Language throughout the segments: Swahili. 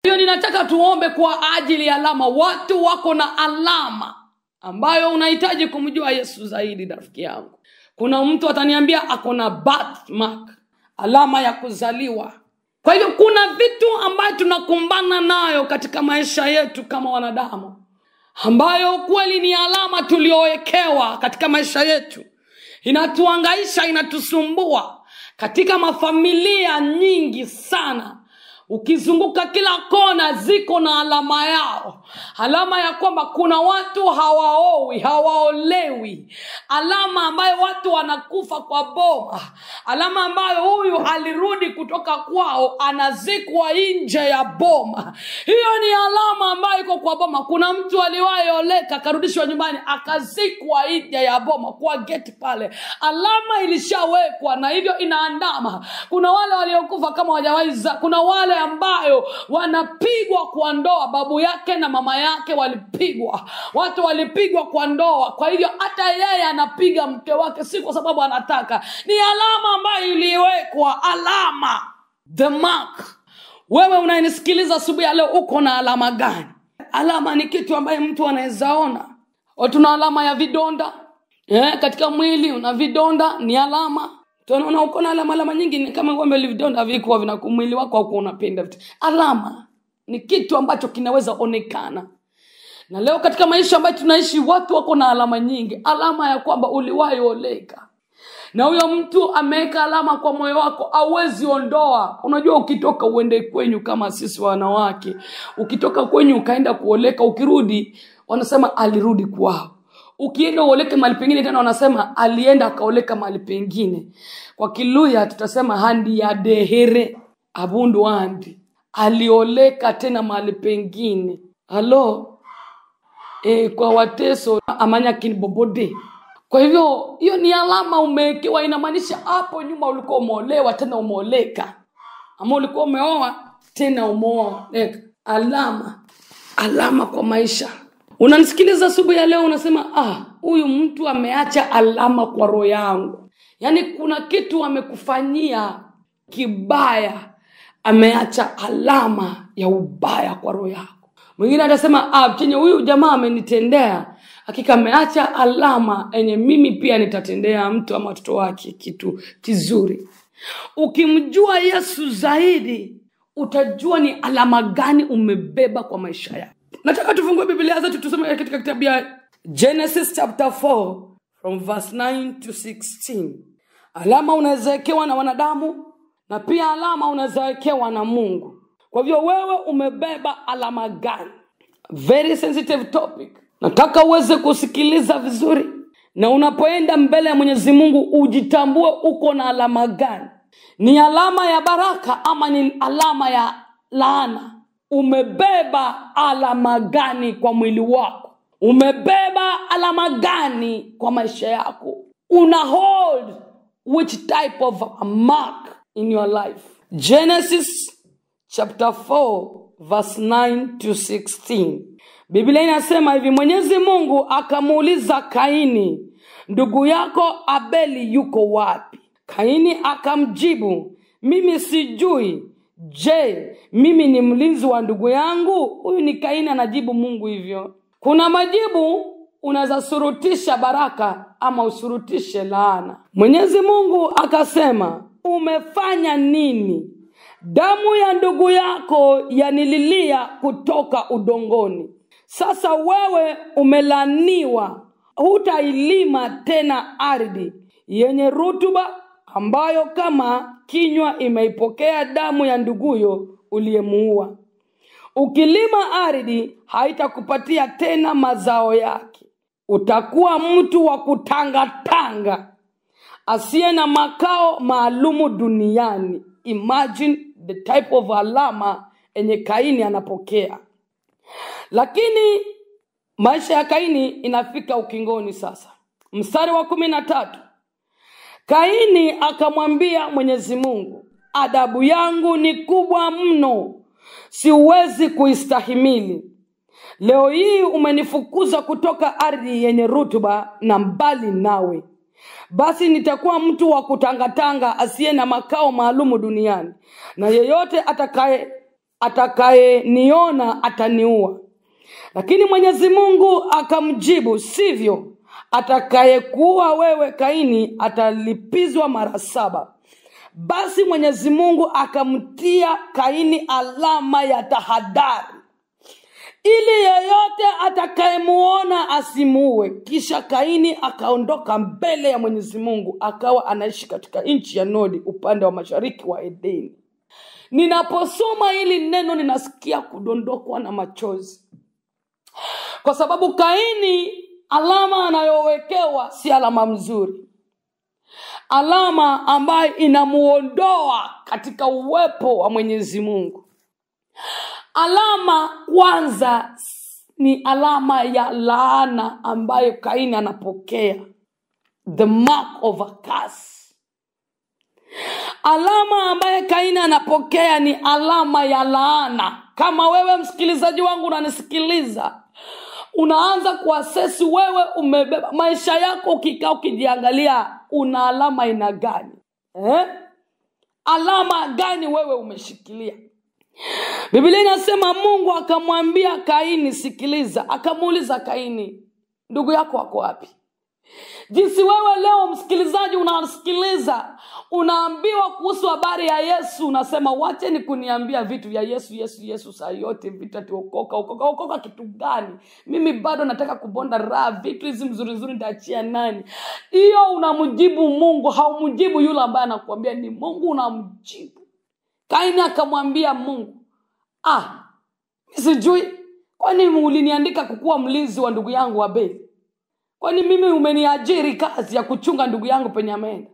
Hiyo ninataka tuombe kwa ajili ya alama. Watu wako na alama ambayo unahitaji kumjua Yesu zaidi, rafiki yangu. Kuna mtu ataniambia ako na birthmark, alama ya kuzaliwa. Kwa hivyo kuna vitu ambayo tunakumbana nayo katika maisha yetu kama wanadamu, ambayo kweli ni alama tuliowekewa katika maisha yetu. Inatuhangaisha, inatusumbua. Katika mafamilia nyingi sana, ukizunguka kila kona ziko na alama yao. Alama ya kwamba kuna watu hawaowi, hawaolewi. Alama ambayo watu wanakufa kwa boma. Alama ambayo huyu alirudi kutoka kwao anazikwa nje ya boma. Hiyo ni alama ambayo iko kwa boma. Kuna mtu aliwahi oleka akarudishwa nyumbani akazikwa nje ya boma kwa gate pale. Alama ilishawekwa na hivyo inaandama. Kuna wale waliokufa kama hawajawahi, kuna wale ambayo wanapigwa kwa ndoa, babu yake na mama yake walipigwa. Watu walipigwa kwa ndoa. Kwa hivyo hata yeye anapiga mke wake si kwa sababu anataka. Ni alama ambayo iliwekwa, alama, the mark. Wewe unanisikiliza asubuhi ya leo, uko na alama gani? Alama ni kitu ambaye mtu anawezaona. Tuna alama ya vidonda. Katika mwili una vidonda, ni alama. Tunaona uko na alama nyingi, ni kama ngombe vidonda viko vinakumwili wako au unapenda vitu. Alama ni kitu ambacho kinaweza onekana. Na leo katika maisha ambayo tunaishi watu wako na alama nyingi. Alama ya kwamba uliwahi oleka. Na huyo mtu ameweka alama kwa moyo wako, hauwezi ondoa. Unajua ukitoka uende kwenyu kama sisi wanawake, ukitoka kwenyu ukaenda kuoleka, ukirudi wanasema alirudi kwao. Ukienda uoleke mahali pengine tena wanasema alienda akaoleka mahali pengine. Kwa Kiluya tutasema handi ya dehere abundu handi. Alioleka tena mahali pengine. Halo? Kwa Wateso amanya kinibobode. Kwa hivyo hiyo ni alama umewekewa, inamaanisha hapo nyuma ulikuwa umeolewa tena umeoleka. Ama ulikuwa umeoa tena umeoa. Alama kwa maisha. Unanisikiliza asubuhi ya leo unasema huyu mtu ameacha alama kwa roho yangu. Yaani kuna kitu amekufanyia kibaya, ameacha alama ya ubaya kwa roho yako. Mwingine atasema chenye huyu jamaa amenitendea, hakika ameacha alama enye mimi pia nitatendea mtu ama watoto wake kitu kizuri. Ukimjua Yesu zaidi, utajua ni alama gani umebeba kwa maisha yako. Nataka tufungue Biblia zetu tusome katika kitabu ya Genesis chapter 4 from verse 9 to 16. Alama unawekewa na wanadamu na pia alama unawekewa na Mungu. Kwa hivyo wewe umebeba alama gani? Very sensitive topic. Nataka uweze kusikiliza vizuri. Na unapoenda mbele ya Mwenyezi Mungu ujitambue uko na alama gani. Ni alama ya baraka ama ni alama ya laana? Umebeba alama gani kwa mwili wako? Umebeba alama gani kwa maisha yako? Una hold which type of a mark in your life? Genesis chapter 4 verse 9 to 16. Biblia inasema hivi, Mwenyezi Mungu akamuuliza Kaini, ndugu yako Abeli yuko wapi? Kaini akamjibu, mimi sijui. Je, mimi ni mlinzi wa ndugu yangu? Huyu ni Kaini anajibu Mungu hivyo. Kuna majibu unaweza surutisha baraka ama usurutishe laana. Mwenyezi Mungu akasema, umefanya nini? Damu ya ndugu yako yanililia kutoka udongoni. Sasa wewe umelaniwa, hutailima tena ardhi yenye rutuba ambayo kama kinywa imeipokea damu ya nduguyo uliyemuua. Ukilima ardhi haitakupatia tena mazao yake. Utakuwa mtu wa kutangatanga, asiye na makao maalumu duniani. Imagine the type of alama enye Kaini anapokea. Lakini maisha ya Kaini inafika ukingoni sasa. Mstari wa 13. Kaini akamwambia Mwenyezi Mungu, adabu yangu ni kubwa mno, siwezi kuistahimili. Leo hii umenifukuza kutoka ardhi yenye rutuba na mbali nawe. Basi nitakuwa mtu wa kutangatanga asiye na makao maalumu duniani. Na yeyote atakaye atakayeniona ataniua. Lakini Mwenyezi Mungu akamjibu, sivyo, atakayekuua wewe Kaini atalipizwa mara 7. Basi Mwenyezi Mungu akamtia Kaini alama ya tahadhari, ili yeyote atakayemuona asimuue. Kisha Kaini akaondoka mbele ya Mwenyezi Mungu, akawa anaishi katika nchi ya Nodi, upande wa mashariki wa Edeni. Ninaposoma hili neno ninasikia kudondokwa na machozi, kwa sababu Kaini, alama anayowekewa si alama mzuri, alama ambayo inamuondoa katika uwepo wa Mwenyezi Mungu. Alama kwanza ni alama ya laana ambayo Kaini anapokea, the mark of a curse. Alama ambayo Kaini anapokea ni alama ya laana. Kama wewe msikilizaji wangu unanisikiliza, unaanza kuassess wewe umebeba maisha yako, ukikaa ukijiangalia una alama ina gani? Alama gani wewe umeshikilia? Biblia inasema Mungu akamwambia Kaini, sikiliza. Akamuuliza Kaini, ndugu yako wako wapi? Jinsi wewe leo msikilizaji unasikiliza, unaambiwa kuhusu habari ya Yesu, unasema wache ni kuniambia vitu vya Yesu saa yote, vitu okoka kitu gani? Mimi bado nataka kubonda raha, vitu hizi mzuri nitaachia nani? Hiyo unamjibu Mungu, haumjibu yule ambaye anakuambia, ni Mungu unamjibu. Kaini akamwambia Mungu, sijui, kwani uliniandika kukuwa mlinzi wa ndugu yangu Abeli? Kwani mimi umeniajiri kazi ya kuchunga ndugu yangu penye ameenda?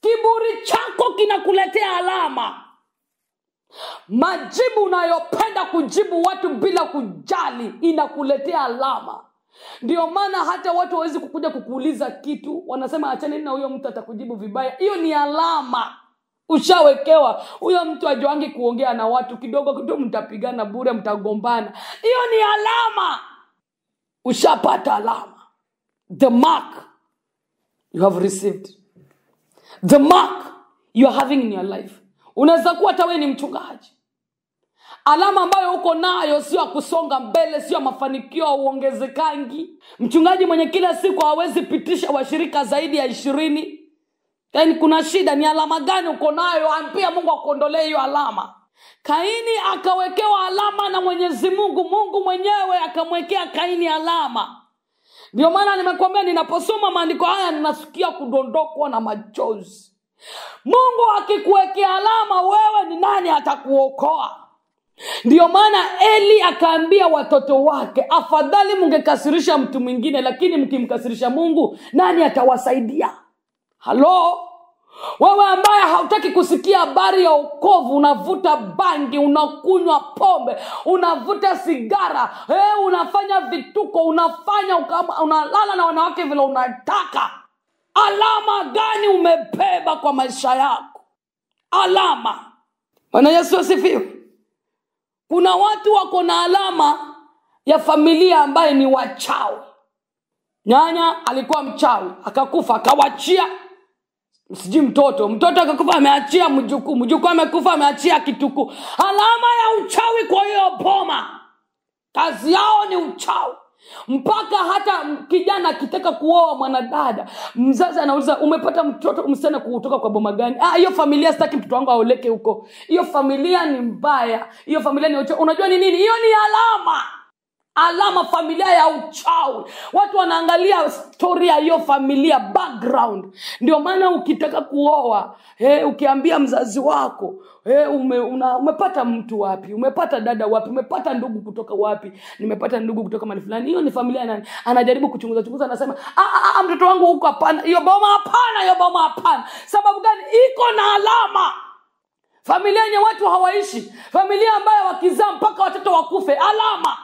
Kiburi chako kinakuletea alama. Majibu unayopenda kujibu watu bila kujali inakuletea alama. Ndio maana hata watu hawezi kukuja kukuuliza kitu, wanasema achana na huyo mtu atakujibu vibaya. Hiyo ni alama ushawekewa. Huyo mtu hajoangi kuongea na watu, kidogo mtapigana bure, mtagombana. Hiyo ni alama. Ushapata alama. The mark you have received, the mark you are having in your life. Unaweza kuwa hata wewe ni mchungaji, alama ambayo uko nayo sio kusonga mbele, sio mafanikio uongezekangi. Mchungaji mwenye kila siku hawezi pitisha washirika zaidi ya 20. Yaani kuna shida. Ni alama gani uko nayo? Ampia Mungu akuondolee hiyo alama. Kaini akawekewa alama na Mwenyezi Mungu. Mungu mwenyewe akamwekea Kaini alama. Ndio maana nimekuambia, ninaposoma maandiko haya ninasikia kudondokwa na machozi. Mungu akikuwekea alama, wewe ni nani atakuokoa? Ndio maana Eli akaambia watoto wake, afadhali mngekasirisha mtu mwingine, lakini mkimkasirisha Mungu, nani atawasaidia? Halo? Wewe ambaye hautaki kusikia habari ya wokovu, unavuta bangi, unakunywa pombe, unavuta sigara, unafanya vituko, unalala na wanawake vile unataka. Alama gani umebeba kwa maisha yako? Alama. Bwana Yesu asifiwe. Kuna watu wako na alama ya familia ambaye ni wachawi. Nyanya alikuwa mchawi, akakufa, akawachia msiji mtoto akakufa, ameachia mjukuu amekufa, ameachia kitukuu. Alama ya uchawi kwa hiyo boma. Kazi yao ni uchawi. Mpaka hata kijana akitaka kuoa mwanadada, mzazi anauliza, umepata mtoto msichana kutoka kwa boma gani? Hiyo familia sitaki mtoto wangu aoleke huko. Hiyo familia ni mbaya. Hiyo familia ni uchawi. Unajua ni nini? Hiyo ni alama. Alama, familia ya uchawi. Watu wanaangalia story ya hiyo familia, background. Ndio maana ukitaka kuoa, ukiambia mzazi wako, umepata mtu wapi? Umepata dada wapi? Umepata ndugu kutoka wapi? Nimepata ndugu kutoka mahali fulani. Hiyo ni familia nani? Anajaribu kuchunguza, anasema, mtoto wangu huko hapana. Hiyo boma hapana. Sababu gani? Iko na alama. Familia yenye watu hawaishi, familia ambayo wakizaa mpaka watoto wakufe, alama.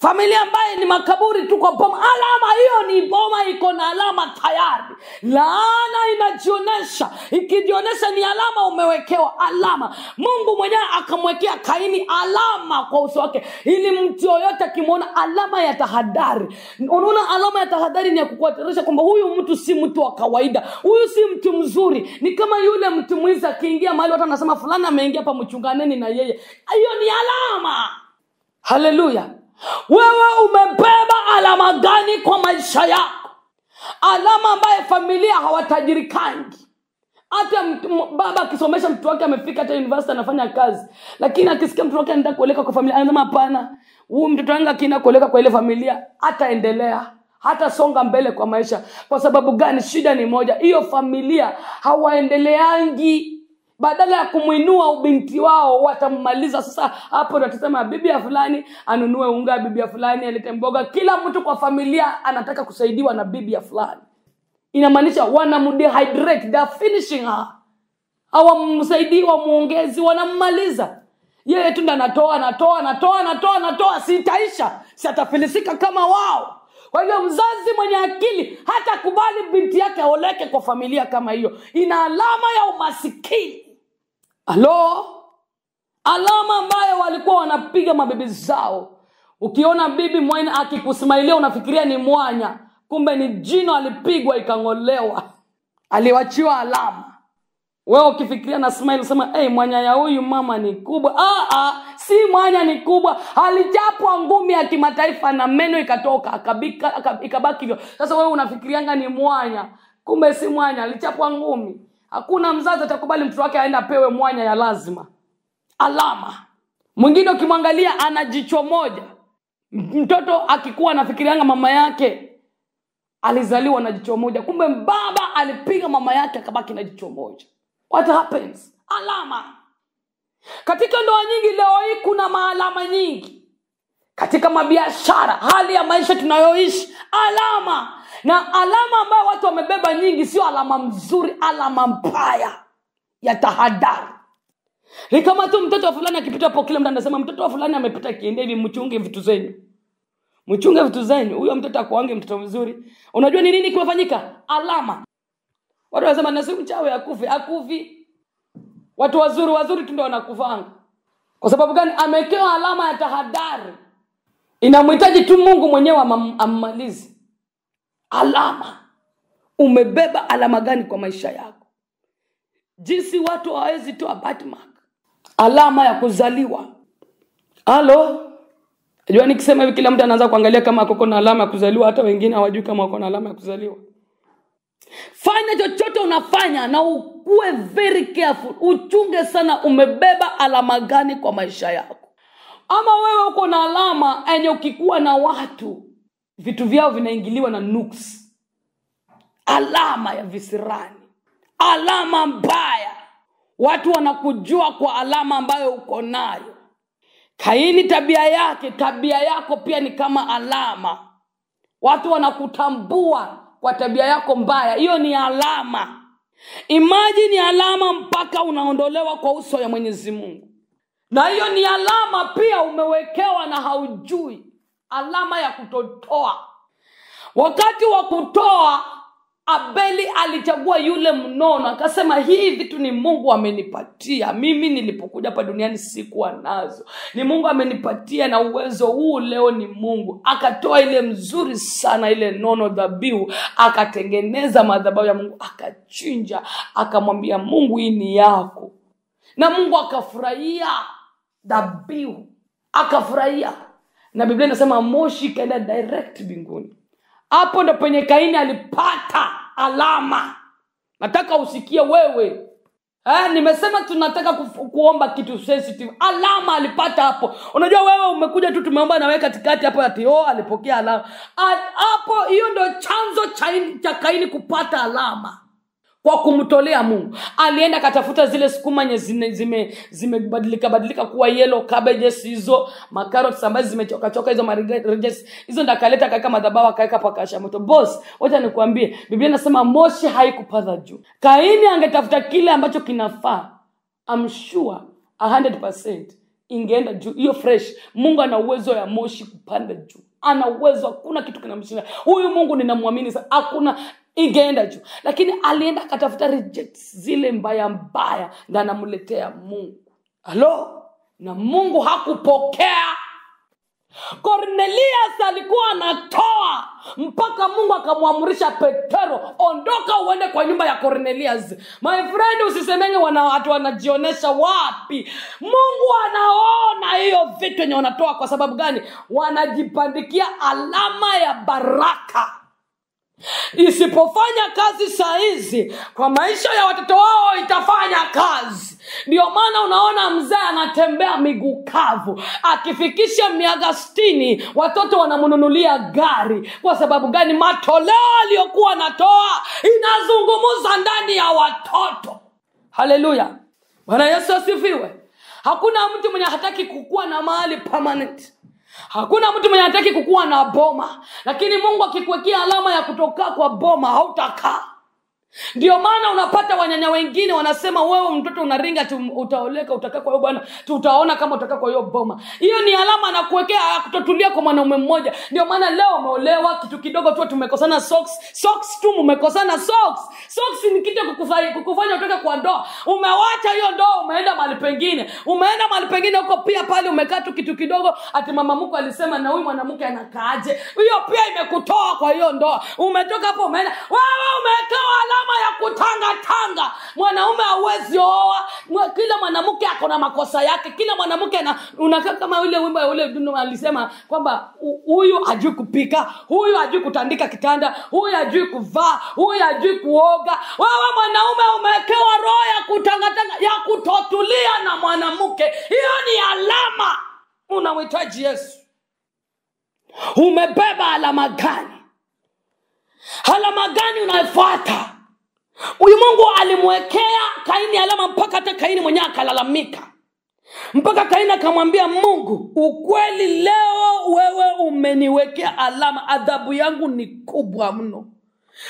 Familia ambaye ni makaburi tu kwa boma. Alama hiyo ni boma iko na alama tayari. Laana inajionesha. Ikijionesha ni alama, umewekewa alama. Mungu mwenyewe akamwekea Kaini alama kwa uso wake, ili mtu yoyote akimwona, alama ya tahadhari. Unaona, alama ya tahadhari ni ya kukuhatarisha kwamba huyu mtu si mtu wa kawaida, huyu si mtu mzuri. Ni kama yule mtu mwizi akiingia mahali watu wanasema fulani ameingia hapa, mchunganeni na yeye. Hiyo ni alama. Haleluya. Wewe umebeba alama gani kwa maisha yako? Alama ambaye familia hawatajirikangi. Hata baba akisomesha mtu wake, amefika hata university anafanya kazi, lakini akisikia mtu wake anataka kueleka kwa familia, anasema hapana, huyu mtoto wangu akienda kueleka kwa ile familia hataendelea, hata songa mbele kwa maisha. Kwa sababu gani? Shida ni moja, hiyo familia hawaendeleangi. Badala ya kumuinua ubinti wao, watammaliza. Sasa hapo ndo tutasema bibi ya fulani anunue unga, bibi ya fulani alete mboga. Kila mtu kwa familia anataka kusaidiwa na bibi ya fulani. Inamaanisha wanamdehydrate, they are finishing her. Hawamsaidii, wamuongezi, wanammaliza. Yeye tu ndo anatoa, sitaisha, sitafilisika kama wao. Kwa hiyo mzazi mwenye akili hata kubali binti yake aoleke kwa familia kama hiyo. Ina alama ya umasikini. Alama ambayo walikuwa wanapiga mabibi zao. Ukiona bibi mwanya akikusmailia unafikiria ni mwanya, kumbe ni jino alipigwa ikang'olewa. Aliwachiwa alama. Wewe ukifikiria na smile unasema, mwanya ya huyu mama ni kubwa. Si mwanya ni kubwa. Alichapwa ngumi ya kimataifa na meno ikatoka, ikabaki hivyo. Sasa wewe unafikirianga ni mwanya, kumbe si mwanya, alichapwa ngumi. Hakuna mzazi atakubali mtoto wake aende apewe mwanya ya lazima. Alama. Mwingine ukimwangalia ana jicho moja. Mtoto akikuwa anafikirianga mama yake alizaliwa na jicho moja, kumbe baba alipiga mama yake akabaki na jicho moja. What happens? Alama. Katika ndoa nyingi leo hii kuna maalama nyingi. Katika mabiashara, hali ya maisha tunayoishi, alama. Na alama ambayo watu wamebeba nyingi sio alama mzuri, alama mbaya ya tahadhari. Ni kama tu mtoto wa fulani akipita hapo, kila mtu anasema mtoto wa fulani amepita kiende hivi, mchunge vitu zenu. Mchunge vitu zenu. Huyo mtoto akuange mtoto mzuri. Unajua ni nini kimefanyika? Alama. Watu wanasema na si mchawi akufi. Watu wazuri tu ndio wanakufanga. Kwa sababu gani? Amewekewa alama ya tahadhari. Inamhitaji tu Mungu mwenyewe ammalize. Alama. Umebeba alama gani kwa maisha yako? Jinsi watu hawezi toa birthmark. Alama ya kuzaliwa. Unajua nikisema hivi kila mtu anaanza kuangalia kama ako na alama ya kuzaliwa, hata wengine hawajui kama wako na alama ya kuzaliwa. Fanya chochote unafanya na ukuwe very careful. Uchunge sana umebeba alama gani kwa maisha yako. Ama wewe uko na alama yenye ukikuwa na watu, vitu vyao vinaingiliwa na nuks. Alama ya visirani. Alama mbaya. Watu wanakujua kwa alama ambayo uko nayo. Kaini tabia yako pia ni kama alama. Watu wanakutambua kwa tabia yako mbaya. Hiyo ni alama. Imagine alama mpaka unaondolewa kwa uso ya Mwenyezi Mungu. Na hiyo ni alama pia umewekewa na haujui. Alama ya kutotoa. Wakati wa kutoa, Abeli alichagua yule mnono, akasema hii vitu ni Mungu amenipatia. Mimi nilipokuja hapa duniani sikuwa nazo. Ni Mungu amenipatia na uwezo huu leo ni Mungu. Akatoa ile mzuri sana, ile nono dhabihu, akatengeneza madhabahu ya Mungu, akachinja, akamwambia Mungu hii ni yako. Na Mungu akafurahia dhabihu. Akafurahia. Na Biblia inasema moshi kaenda direct mbinguni. Hapo ndo penye Kaini alipata alama. Nataka usikie wewe. Nimesema tunataka kuomba kitu sensitive. Alama alipata hapo. Unajua wewe umekuja tu tumeomba na wewe katikati hapo ati alipokea alama. Hapo hiyo ndo chanzo cha Kaini kupata alama. Kwa kumtolea Mungu. Alienda katafuta zile sukuma nye zimebadilika kuwa yellow cabbages hizo, macarrots ambazo zimechoka hizo marigets. Hizo ndakaleta kaka madhabahu akaweka pa kasha moto. Boss, wacha nikwambie, Biblia inasema moshi haikupata juu. Kaini angetafuta kile ambacho kinafaa. I'm sure 100% ingeenda juu. Hiyo fresh. Mungu ana uwezo ya moshi kupanda juu. Ana uwezo, hakuna kitu kinamshinda. Huyu Mungu ninamwamini sana. Hakuna, ingeenda juu. Lakini alienda akatafuta rejects zile mbaya mbaya na anamletea Mungu. Halo? Na Mungu hakupokea. Cornelius alikuwa anatoa mpaka Mungu akamwamrisha Petero, ondoka uende kwa nyumba ya Cornelius. My friend, usisemenge watu wanajionesha wapi. Mungu anaona hiyo vitu yenye wanatoa. Kwa sababu gani? Wanajipandikia alama ya baraka. Isipofanya kazi saa hizi, kwa maisha ya watoto wao itafanya kazi. Ndio maana unaona mzee anatembea miguu kavu. Akifikisha miaka 60, watoto wanamnunulia gari. Kwa sababu gani? Matoleo aliyokuwa anatoa inazungumza ndani ya watoto. Haleluya. Bwana Yesu asifiwe. Hakuna mtu mwenye hataki kukua na mahali permanent. Hakuna mtu mwenye hataki kukua na boma. Lakini Mungu akikuwekea alama ya kutoka kwa boma, hautakaa. Ndio maana unapata wanyanya wengine wanasema wewe mtoto unaringa utaoleka, utakaa kwa hiyo bwana, tutaona kama utakaa kwa hiyo boma. Hiyo ni alama na kuwekea kutotulia kwa mwanaume mmoja. Ndio maana leo umeolewa, kitu kidogo tu tumekosana socks tu umekosana socks ni kitu kukufanya utoke kwa ndoa. Umewacha hiyo ndoa, umeenda mahali pengine huko pia pale umekaa tu kitu kidogo, ati mama mko alisema na huyu mwanamke anakaaje. Hiyo pia imekutoa kwa hiyo ndoa. Umetoka hapo umeenda, wewe umekaa alama ya kutanga. Mwanaume hawezi oa. Kila mwanamke ako na makosa yake. Kila mwanamke unakaa kama yule wimbo yule Duno alisema kwamba huyu hajui kupika, huyu hajui kutandika kitanda, huyu hajui kuvaa, huyu hajui kuoga. Wewe mwanaume umewekewa roho ya kutanga ya kutotulia na mwanamke. Hiyo ni alama. Unamhitaji Yesu. Umebeba alama gani? Alama gani unafuata? Huyu Mungu alimwekea Kaini alama mpaka hata Kaini mwenyewe akalalamika. Mpaka Kaini akamwambia Mungu, ukweli leo wewe umeniwekea alama, adhabu yangu ni kubwa mno.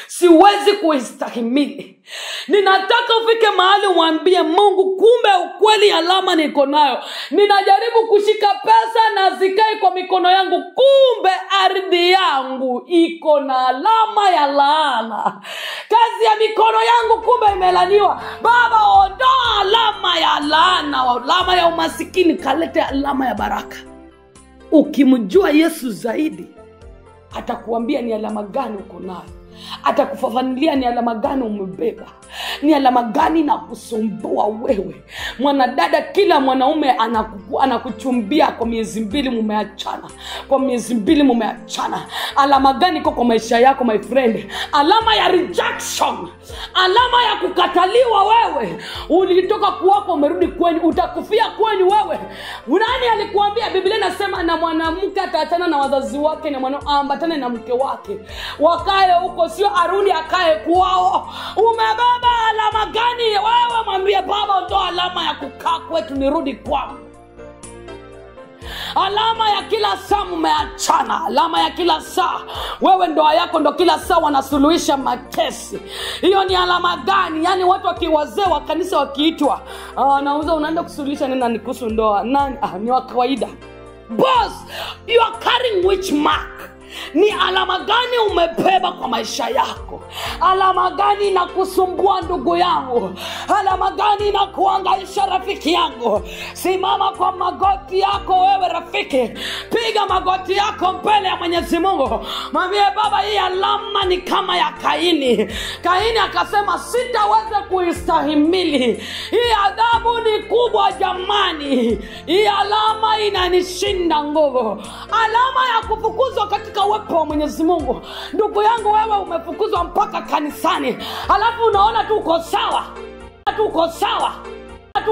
Siwezi kuistahimili. Ninataka ufike mahali umwambie Mungu, kumbe ukweli alama niko nayo. Ninajaribu kushika pesa na zikai kwa mikono yangu, kumbe ardhi yangu iko na alama ya laana. Kazi ya mikono yangu kumbe imelaniwa. Baba, ondoa alama ya laana, alama ya umasikini, kalete alama ya baraka. Ukimjua Yesu zaidi, atakuambia ni alama gani uko nayo. Atakufafanulia ni alama gani umebeba. Ni alama gani na kusumbua wewe. Mwanadada, kila mwanaume anakuchumbia kwa miezi 2 mumeachana. Kwa miezi 2 mumeachana. Alama gani kwa maisha yako my friend? Alama ya rejection. Alama ya kukataliwa wewe. Ulitoka kwako umerudi kwenyu, utakufia kwenyu wewe. Nani alikuambia? Biblia inasema na mwanamke ataachana na wazazi wake na ambatane na mke wake. Wakae huko, sio arudi akae kwao. Umebeba alama gani? Wewe mwambie Baba, ondoa alama ya kukaa kwetu nirudi kwao. Alama ya kila saa mumeachana. Alama ya kila saa wewe ndoa yako ndo kila saa wanasuluhisha makesi. Hiyo ni alama gani? Yani watu wakiwazee wa kanisa wakiitwa, nauza unaenda kusuluhisha nini na kuhusu ndoa? Nani? Ni wa kawaida. Boss, you are carrying which mark? Ni alama gani umebeba kwa maisha yako? Alama gani inakusumbua ndugu yangu? Alama gani inakuhangaisha rafiki yangu? Simama kwa magoti yako wewe rafiki. Piga magoti yako mbele ya Mwenyezi Mungu. Mwambie Baba, hii alama ni kama ya Kaini. Kaini akasema sitaweza kuistahimili. Hii adhabu ni kubwa jamani. Hii alama inanishinda nguvu. Alama ya kufukuzwa katika uwepo wa Mwenyezi Mungu. Ndugu yangu, wewe umefukuzwa mpaka kanisani. Alafu unaona tu uko sawa.